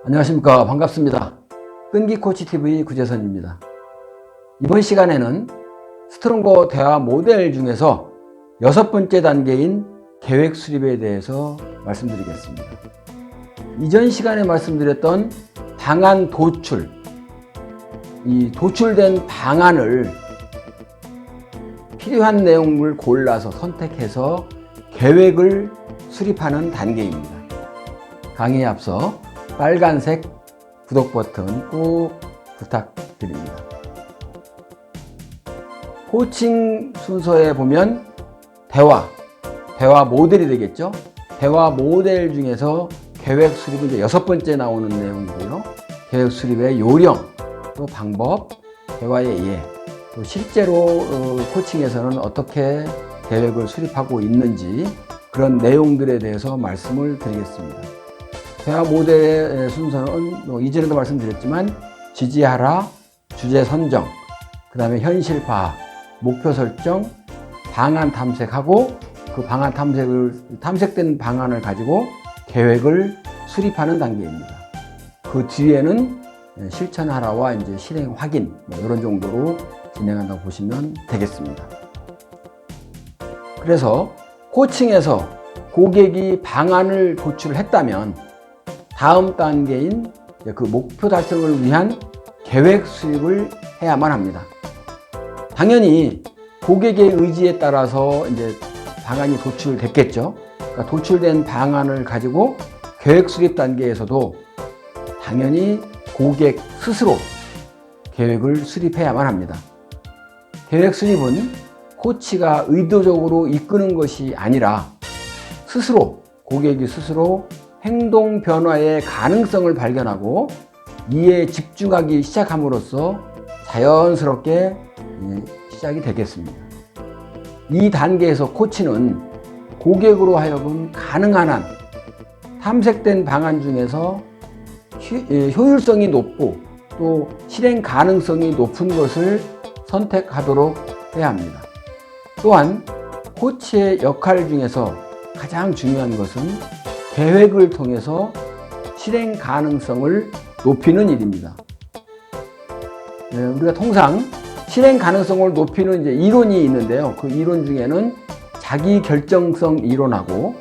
안녕하십니까. 반갑습니다. 끈기코치TV 구재선입니다. 이번 시간에는 스트롱거 대화 모델 중에서 6번째 단계인 계획 수립에 대해서 말씀드리겠습니다. 이전 시간에 말씀드렸던 방안 도출, 이 도출된 방안을 필요한 내용을 골라서 선택해서 계획을 수립하는 단계입니다. 강의에 앞서 빨간색 구독 버튼 꼭 부탁드립니다. 코칭 순서에 보면 대화 모델이 되겠죠. 대화 모델 중에서 계획 수립은 이제 6번째 나오는 내용이고요. 계획 수립의 요령, 또 방법, 대화의 예, 또 실제로 코칭에서는 어떻게 계획을 수립하고 있는지 그런 내용들에 대해서 말씀을 드리겠습니다. 대화 모델의 순서는 이전에도 말씀드렸지만 지지하라, 주제 선정, 그 다음에 현실 파악, 목표 설정, 방안 탐색하고 그 방안 탐색된 방안을 가지고 계획을 수립하는 단계입니다. 그 뒤에는 실천하라와 이제 실행 확인 이런 정도로 진행한다고 보시면 되겠습니다. 그래서 코칭에서 고객이 방안을 도출했다면 다음 단계인 그 목표 달성을 위한 계획 수립을 해야만 합니다. 당연히 고객의 의지에 따라서 이제 방안이 도출됐겠죠. 그러니까 도출된 방안을 가지고 계획 수립 단계에서도 당연히 고객 스스로 계획을 수립해야만 합니다. 계획 수립은 코치가 의도적으로 이끄는 것이 아니라 고객이 스스로 행동 변화의 가능성을 발견하고 이에 집중하기 시작함으로써 자연스럽게 시작이 되겠습니다. 이 단계에서 코치는 고객으로 하여금 가능한 한 탐색된 방안 중에서 효율성이 높고 또 실행 가능성이 높은 것을 선택하도록 해야 합니다. 또한 코치의 역할 중에서 가장 중요한 것은 계획을 통해서 실행 가능성을 높이는 일입니다. 우리가 통상 실행 가능성을 높이는 이제 이론이 있는데요. 그 이론 중에는 자기 결정성 이론하고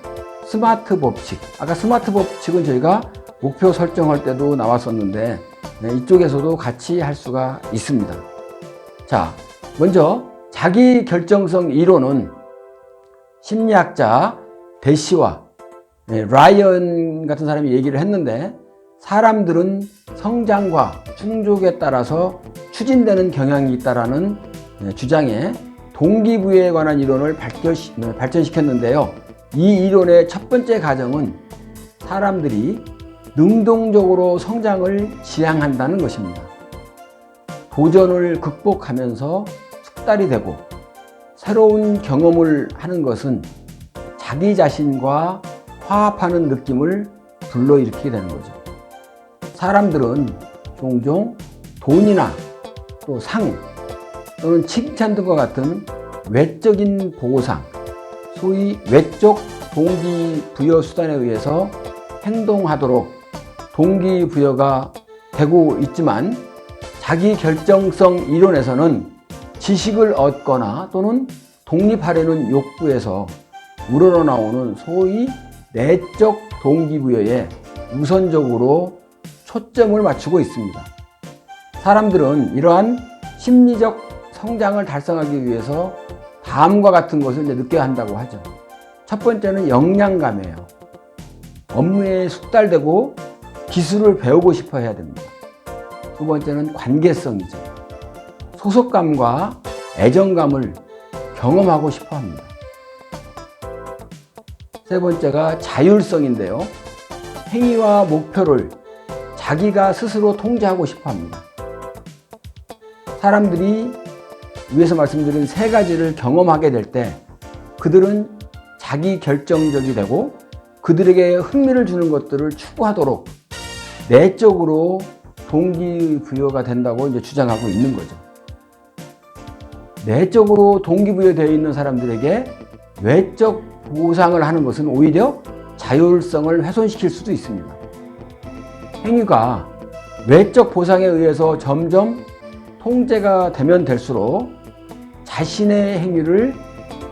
스마트 법칙. 아까 스마트 법칙은 저희가 목표 설정할 때도 나왔었는데 이쪽에서도 같이 할 수가 있습니다. 자, 먼저 자기 결정성 이론은 심리학자 대시와 라이언 같은 사람이 얘기를 했는데 사람들은 성장과 충족에 따라서 추진되는 경향이 있다라는 주장에 동기부여에 관한 이론을 발전시켰는데요. 이 이론의 첫 번째 가정은 사람들이 능동적으로 성장을 지향한다는 것입니다. 도전을 극복하면서 숙달이 되고 새로운 경험을 하는 것은 자기 자신과 화합하는 느낌을 불러일으키게 되는 거죠. 사람들은 종종 돈이나 또 상 또는 칭찬 등과 같은 외적인 보상, 소위 외적 동기부여 수단에 의해서 행동하도록 동기부여가 되고 있지만 자기 결정성 이론에서는 지식을 얻거나 또는 독립하려는 욕구에서 우러나오는 소위 내적 동기부여에 우선적으로 초점을 맞추고 있습니다. 사람들은 이러한 심리적 성장을 달성하기 위해서 다음과 같은 것을 느껴야 한다고 하죠. 첫 번째는 역량감이에요. 업무에 숙달되고 기술을 배우고 싶어 해야 됩니다. 두 번째는 관계성이죠. 소속감과 애정감을 경험하고 싶어 합니다. 세 번째가 자율성인데요. 행위와 목표를 자기가 스스로 통제하고 싶어 합니다. 사람들이 위에서 말씀드린 세 가지를 경험하게 될 때 그들은 자기 결정적이 되고 그들에게 흥미를 주는 것들을 추구하도록 내적으로 동기부여가 된다고 이제 주장하고 있는 거죠. 내적으로 동기부여되어 있는 사람들에게 외적 보상을 하는 것은 오히려 자율성을 훼손시킬 수도 있습니다. 행위가 외적 보상에 의해서 점점 통제가 되면 될수록 자신의 행위를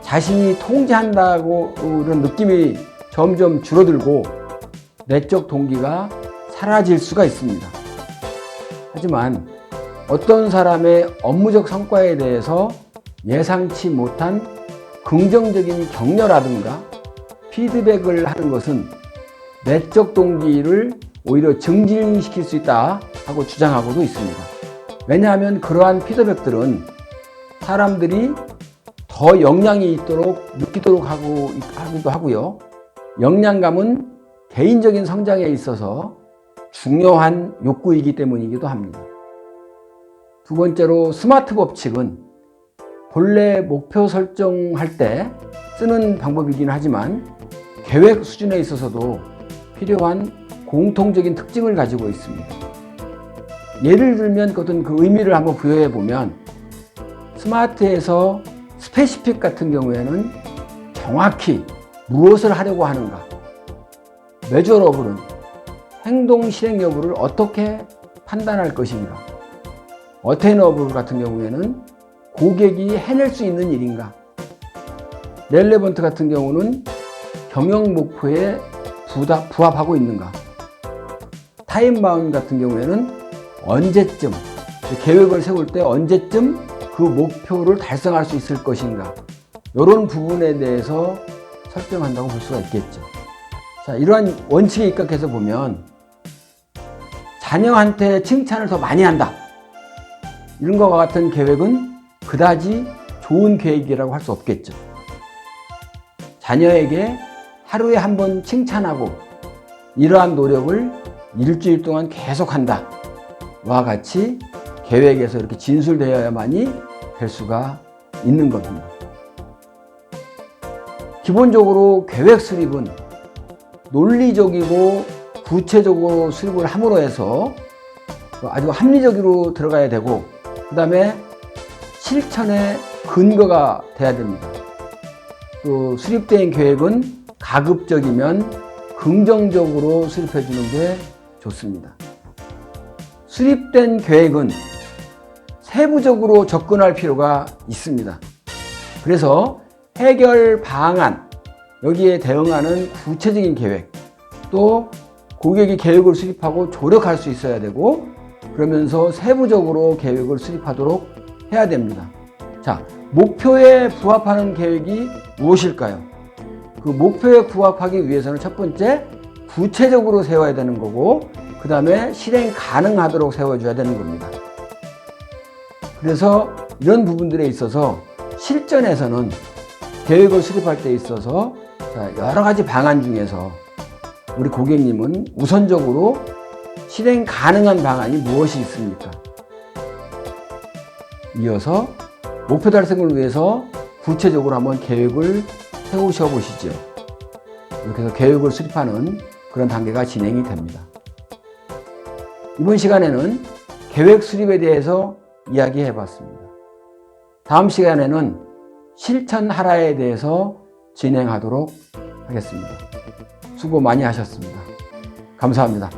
자신이 통제한다고 이런 느낌이 점점 줄어들고 내적 동기가 사라질 수가 있습니다. 하지만 어떤 사람의 업무적 성과에 대해서 예상치 못한 긍정적인 격려라든가 피드백을 하는 것은 내적 동기를 오히려 증진시킬 수 있다 하고 주장하고도 있습니다. 왜냐하면 그러한 피드백들은 사람들이 더 역량이 있도록 느끼도록 하기도 하고요. 역량감은 개인적인 성장에 있어서 중요한 욕구이기 때문이기도 합니다. 두 번째로 스마트 법칙은 본래 목표 설정할 때 쓰는 방법이긴 하지만 계획 수준에 있어서도 필요한 공통적인 특징을 가지고 있습니다. 예를 들면 어떤 그 의미를 한번 부여해 보면 스마트에서 스페시픽 같은 경우에는 정확히 무엇을 하려고 하는가, 메저러블은 행동 실행 여부를 어떻게 판단할 것인가, 어테이너블 같은 경우에는 고객이 해낼 수 있는 일인가, 렐레번트 같은 경우는 경영 목표에 부합하고 있는가, 타임바운드 같은 경우에는 언제쯤, 계획을 세울 때 언제쯤 그 목표를 달성할 수 있을 것인가, 이런 부분에 대해서 설정한다고 볼 수가 있겠죠. 자, 이러한 원칙에 입각해서 보면 자녀한테 칭찬을 더 많이 한다, 이런 것과 같은 계획은 그다지 좋은 계획이라고 할 수 없겠죠. 자녀에게 하루에 한 번 칭찬하고 이러한 노력을 일주일 동안 계속한다 와 같이 계획에서 이렇게 진술되어야만이 될 수가 있는 겁니다. 기본적으로 계획 수립은 논리적이고 구체적으로 수립을 함으로 해서 아주 합리적으로 들어가야 되고, 그 다음에 실천의 근거가 돼야 됩니다. 또 수립된 계획은 가급적이면 긍정적으로 수립해 주는 게 좋습니다. 수립된 계획은 세부적으로 접근할 필요가 있습니다. 그래서 해결 방안, 여기에 대응하는 구체적인 계획, 또 고객이 계획을 수립하고 조력할 수 있어야 되고, 그러면서 세부적으로 계획을 수립하도록 해야 됩니다. 자, 목표에 부합하는 계획이 무엇일까요? 그 목표에 부합하기 위해서는 첫 번째, 구체적으로 세워야 되는 거고, 그 다음에 실행 가능하도록 세워줘야 되는 겁니다. 그래서 이런 부분들에 있어서 실전에서는 계획을 수립할 때 있어서 여러 가지 방안 중에서 우리 고객님은 우선적으로 실행 가능한 방안이 무엇이 있습니까? 이어서 목표 달성을 위해서 구체적으로 한번 계획을 세우셔 보시죠. 이렇게 해서 계획을 수립하는 그런 단계가 진행이 됩니다. 이번 시간에는 계획 수립에 대해서 이야기해 봤습니다. 다음 시간에는 실천하라에 대해서 진행하도록 하겠습니다. 수고 많이 하셨습니다. 감사합니다.